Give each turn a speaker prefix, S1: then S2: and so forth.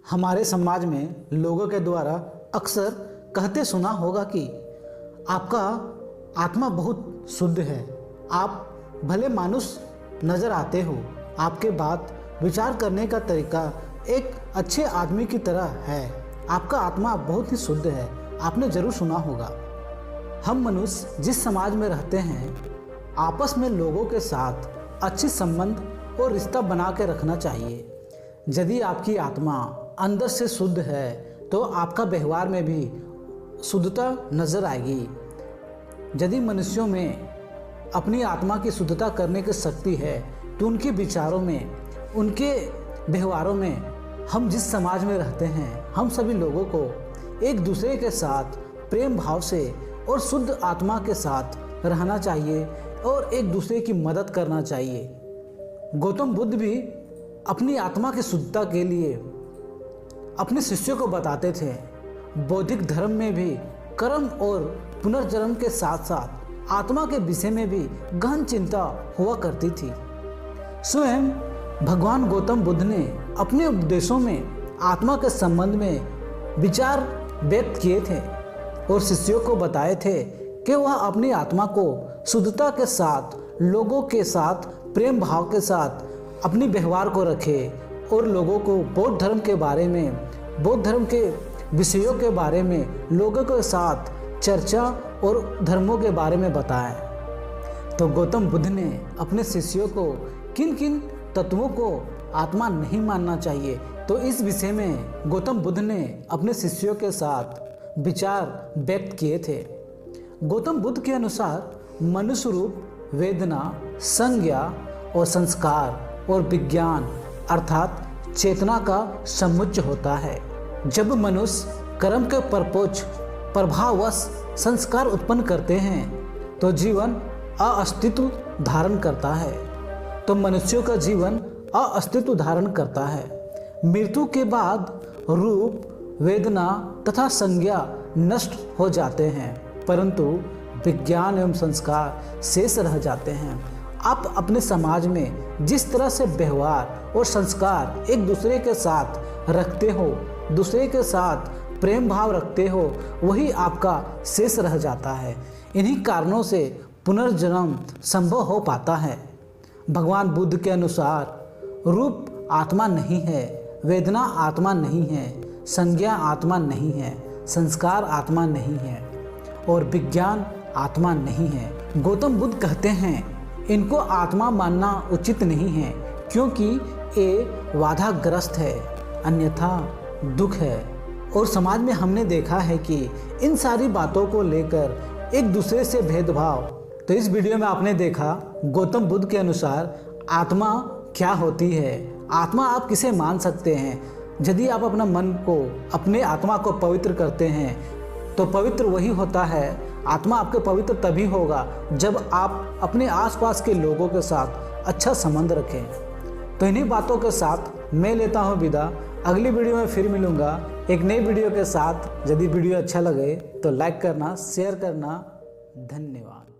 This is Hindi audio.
S1: हमारे समाज में लोगों के द्वारा अक्सर कहते सुना होगा कि आपका आत्मा बहुत शुद्ध है। आप भले मानुष नज़र आते हो, आपके बात विचार करने का तरीका एक अच्छे आदमी की तरह है। आपका आत्मा बहुत ही शुद्ध है। आपने ज़रूर सुना होगा। हम मनुष्य जिस समाज में रहते हैं, आपस में लोगों के साथ अच्छी संबंध और रिश्ता बना के रखना चाहिए। यदि आपकी आत्मा अंदर से शुद्ध है तो आपका व्यवहार में भी शुद्धता नज़र आएगी। यदि मनुष्यों में अपनी आत्मा की शुद्धता करने की शक्ति है तो उनके विचारों में, उनके व्यवहारों में, हम जिस समाज में रहते हैं, हम सभी लोगों को एक दूसरे के साथ प्रेम भाव से और शुद्ध आत्मा के साथ रहना चाहिए और एक दूसरे की मदद करना चाहिए। गौतम बुद्ध भी अपनी आत्मा की शुद्धता के लिए अपने शिष्यों को बताते थे। बौद्धिक धर्म में भी कर्म और पुनर्जन्म के साथ साथ आत्मा के विषय में भी गहन चिंता हुआ करती थी। स्वयं भगवान गौतम बुद्ध ने अपने उपदेशों में आत्मा के संबंध में विचार व्यक्त किए थे और शिष्यों को बताए थे कि वह अपनी आत्मा को शुद्धता के साथ, लोगों के साथ प्रेम भाव के साथ अपनी व्यवहार को रखे और लोगों को बौद्ध धर्म के बारे में, बौद्ध धर्म के विषयों के बारे में लोगों के साथ चर्चा और धर्मों के बारे में बताएं। तो गौतम बुद्ध ने अपने शिष्यों को किन किन तत्वों को आत्मा नहीं मानना चाहिए, तो इस विषय में गौतम बुद्ध ने अपने शिष्यों के साथ विचार व्यक्त किए थे। गौतम बुद्ध के अनुसार मनुष्य रूप, वेदना, संज्ञा और संस्कार और विज्ञान अर्थात चेतना का समुच्चय होता है। जब मनुष्य कर्म के प्रभाववश संस्कार उत्पन्न करते हैं तो जीवन अस्तित्व धारण करता है। तो मनुष्यों का जीवन अस्तित्व धारण करता है। मृत्यु के बाद रूप, वेदना तथा संज्ञा नष्ट हो जाते हैं, परंतु विज्ञान एवं संस्कार शेष रह जाते हैं। आप अपने समाज में जिस तरह से व्यवहार और संस्कार एक दूसरे के साथ रखते हो, दूसरे के साथ प्रेम भाव रखते हो, वही आपका शेष रह जाता है। इन्हीं कारणों से पुनर्जन्म संभव हो पाता है। भगवान बुद्ध के अनुसार रूप आत्मा नहीं है, वेदना आत्मा नहीं है, संज्ञा आत्मा नहीं है, संस्कार आत्मा नहीं है और विज्ञान आत्मा नहीं है। गौतम बुद्ध कहते हैं इनको आत्मा मानना उचित नहीं है, क्योंकि ये बाधाग्रस्त है, अन्यथा दुख है। और समाज में हमने देखा है कि इन सारी बातों को लेकर एक दूसरे से भेदभाव। तो इस वीडियो में आपने देखा गौतम बुद्ध के अनुसार आत्मा क्या होती है। आत्मा आप किसे मान सकते हैं? यदि आप अपना मन को, अपने आत्मा को पवित्र करते हैं तो पवित्र वही होता है। आत्मा आपके पवित्र तभी होगा जब आप अपने आसपास के लोगों के साथ अच्छा संबंध रखें। तो इन्हीं बातों के साथ मैं लेता हूँ विदा। अगली वीडियो में फिर मिलूँगा एक नई वीडियो के साथ। यदि वीडियो अच्छा लगे तो लाइक करना, शेयर करना। धन्यवाद।